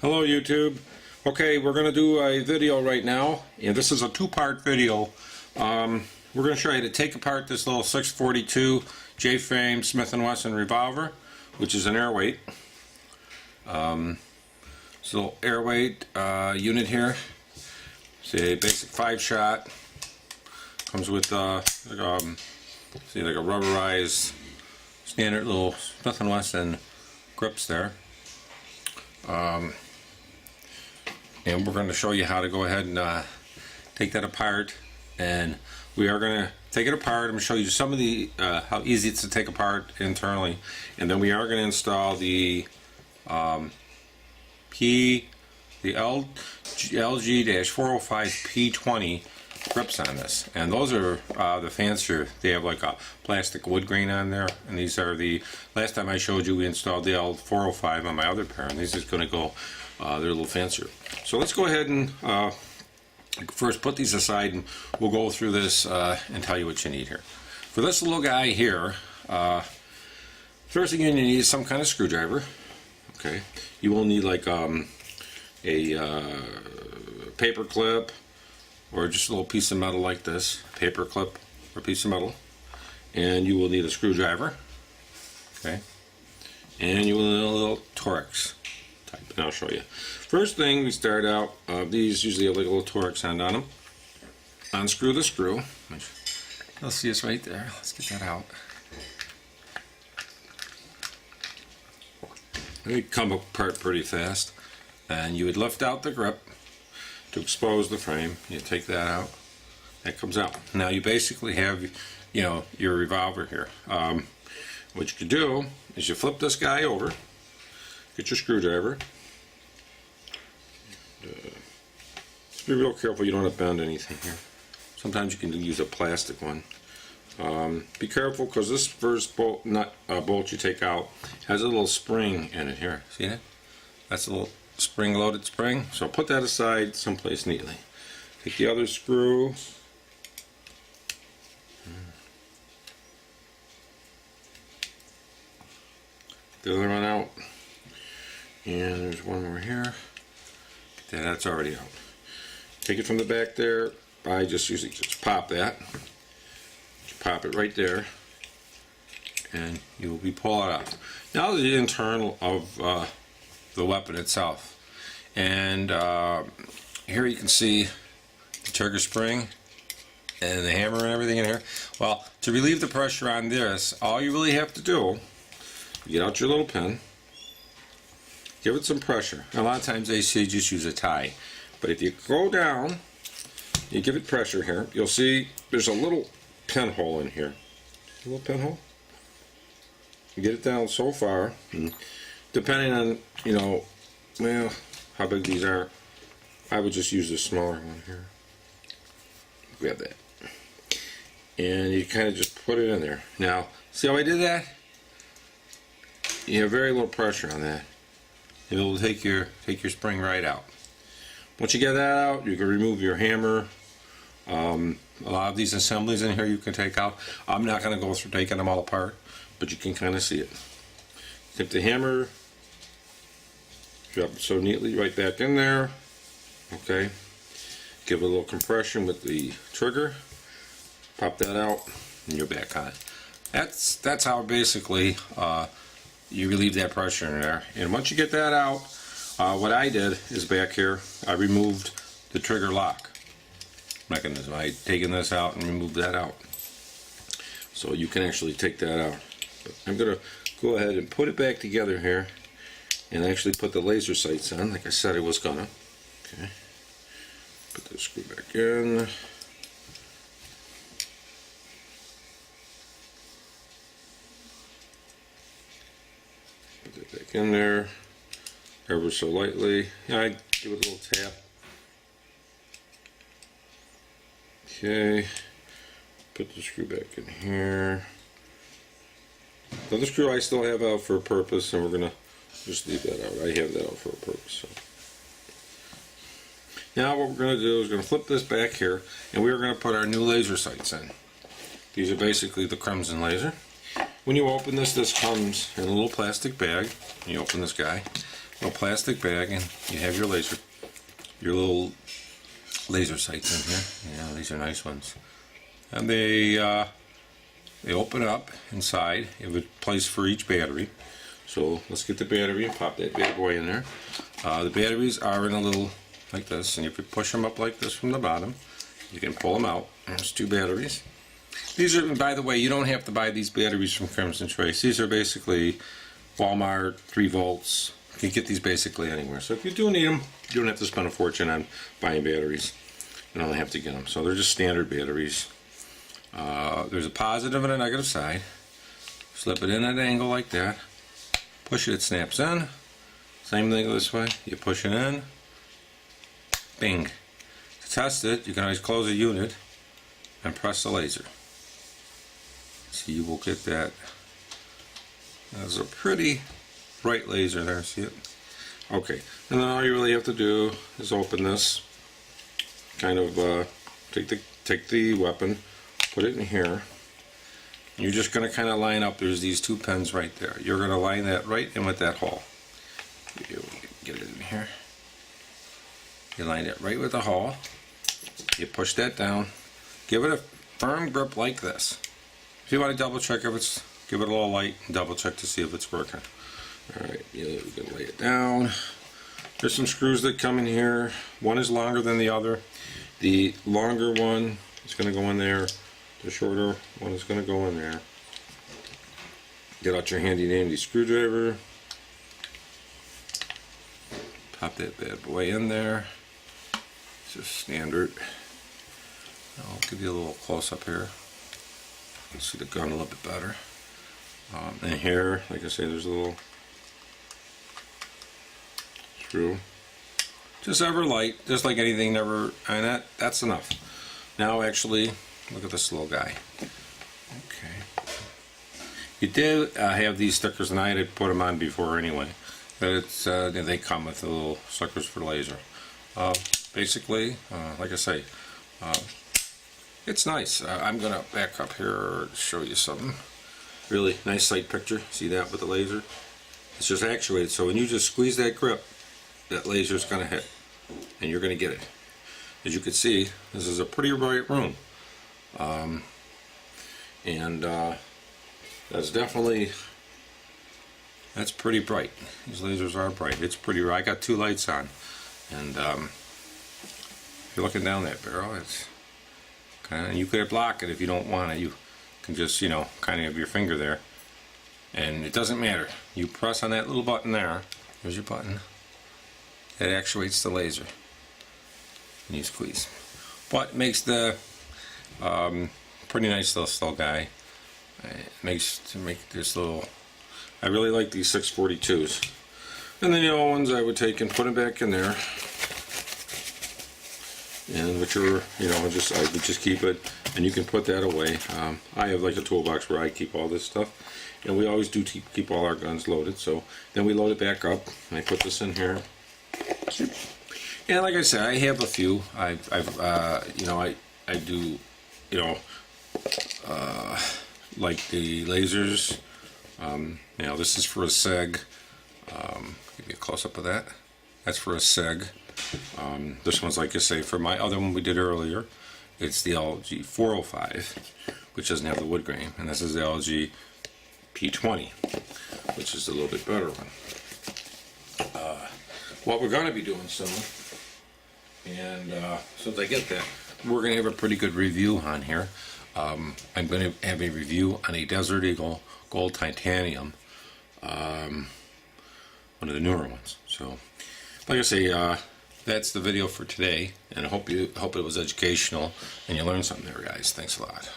Hello YouTube. Okay, we're going to do a video right now, and this is a two-part video. We're going to show you to take apart this little 642 J-frame Smith & Wesson revolver, which is an airweight. It's a little airweight unit here. It's a basic 5-shot. Comes with like a rubberized standard little Smith & Wesson grips there. And we're going to show you how to go ahead and take that apart, and we are going to take it apart. I'm going to show you some of the how easy it's to take apart internally, and then we are going to install the LG-405P20 grips on this, and those are the fancier. They have like a plastic wood grain on there, and these are the last time I showed you we installed the L405 on my other pair, and these are going to go they're a little fancier. So let's go ahead and first put these aside, and we'll go through this and tell you what you need here. For this little guy here, first thing you need is some kind of screwdriver. Okay, you will need like a paper clip, or just a little piece of metal like this, paper clip or piece of metal, and you will need a screwdriver. Okay, and you will need a little Torx type, and I'll show you. First thing, we start out, these usually have like a little Torx end on them. Unscrew the screw. You'll see us right there. Let's get that out. They come apart pretty fast, and you would lift out the grip to expose the frame. You take that out. That comes out. Now you basically have, you know, your revolver here. What you can do is you flip this guy over. Get your screwdriver. Just be real careful you don't want to bend anything here. Sometimes you can use a plastic one. Be careful, because this first bolt you take out has a little spring in it here. See that? That's a little spring-loaded spring. So put that aside someplace neatly. Take the other screw. The other one out. And there's one more here. That's already out. Take it from the back there. I just usually just pop that. Just pop it right there, and you will be pulling it out. Now the internal of the weapon itself, and here you can see the trigger spring and the hammer and everything in here. Well, to relieve the pressure on this, all you really have to do, you get out your little pin. Give it some pressure. A lot of times they say just use a tie. But if you go down, you give it pressure here, you'll see there's a little pinhole in here. A little pinhole. You get it down so far, depending on, you know, well, how big these are, I would just use the smaller one here. Grab that. And you kind of just put it in there. Now, see how I did that? You have very little pressure on that. It'll take your spring right out. Once you get that out, you can remove your hammer. A lot of these assemblies in here you can take out. I'm not going to go through taking them all apart, but you can kind of see it. Take the hammer, drop it so neatly right back in there. Okay. Give it a little compression with the trigger. Pop that out, and you're back on it. That's how basically you relieve that pressure in there. And once you get that out, what I did is back here, I removed the trigger lock mechanism. I taken this out and removed that out. So you can actually take that out. But I'm going to go ahead and put it back together here and actually put the laser sights on, like I said I was gonna. Okay. Put the screw back in. Put that back in there, ever so lightly. Yeah, I give it a little tap. Okay, put the screw back in here. Now the screw I still have out for a purpose, and we're gonna just leave that out. I have that out for a purpose. So. Now what we're gonna do is we're gonna flip this back here, and we're gonna put our new laser sights in. These are basically the Crimson laser. When you open this, this comes in a little plastic bag. You open this guy. little plastic bag, and you have your little laser sights in here. Yeah, these are nice ones. And they open up inside. You have a place for each battery. So let's get the battery and pop that bad boy in there. The batteries are in a little like this, and if you push them up like this from the bottom, you can pull them out. There's 2 batteries. These are, by the way, you don't have to buy these batteries from Crimson Trace. These are basically Walmart, 3 volts. You can get these basically anywhere. So if you do need them, you don't have to spend a fortune on buying batteries. You don't have to get them. So they're just standard batteries. There's a positive and a negative side. Slip it in at an angle like that. Push it, it snaps in. Same thing this way. You push it in. Bing. To test it, you can always close a unit and press the laser. So you will get that. That's a pretty bright laser there, see it? Okay, and then all you really have to do is open this. Kind of take the weapon, put it in here. You're just going to kind of line up. There's these 2 pins right there. You're going to line that right in with that hole. You get it in here. You line it right with the hole. You push that down. Give it a firm grip like this. If you want to double check if it's, give it a little light and double check to see if it's working. Alright, you can lay it down. There's some screws that come in here. One is longer than the other. The longer one is going to go in there. The shorter one is going to go in there. Get out your handy dandy screwdriver. Pop that bad boy in there. It's just standard. I'll give you a little close up here. You can see the gun a little bit better. And here, like I say, there's a little screw. Just ever light, just like anything, never, and that's enough. Now actually, look at this little guy. Okay. You do have these stickers, and I had put them on before anyway. It's they come with the little stickers for laser. Basically, like I say, it's nice. I'm gonna back up here and show you something. Really nice sight picture. See that with the laser? It's just actuated, so when you just squeeze that grip, that laser's gonna hit, and you're gonna get it. As you can see, this is a pretty bright room. That's pretty bright. These lasers are bright. It's pretty bright. I got 2 lights on, and if you're looking down that barrel, it's kind of, you could block it if you don't want it. You can just, you know, kind of have your finger there, and it doesn't matter. You press on that little button there. There's your button. It actuates the laser, and you squeeze. But it makes the pretty nice little guy. It makes to make this little. I really like these 642s, and then the old ones I would take and put them back in there. And which are, you know, I would just keep it, and you can put that away. I have like a toolbox where I keep all this stuff, and we always do keep all our guns loaded. So then we load it back up, and I put this in here. And like I said, I have a few. You know, I do, you know, like the lasers. You know, this is for a SEG. Give you a close up of that. That's for a SEG. This one's, like I say, for my other one we did earlier. It's the LG 405, which doesn't have the wood grain, and this is the LG P20, which is a little bit better one. What we're going to be doing soon, and so as I get that, we're going to have a pretty good review on here. I'm going to have a review on a Desert Eagle Gold Titanium, one of the newer ones. So, like I say, that's the video for today, and I hope it was educational and you learned something there, guys. Thanks a lot.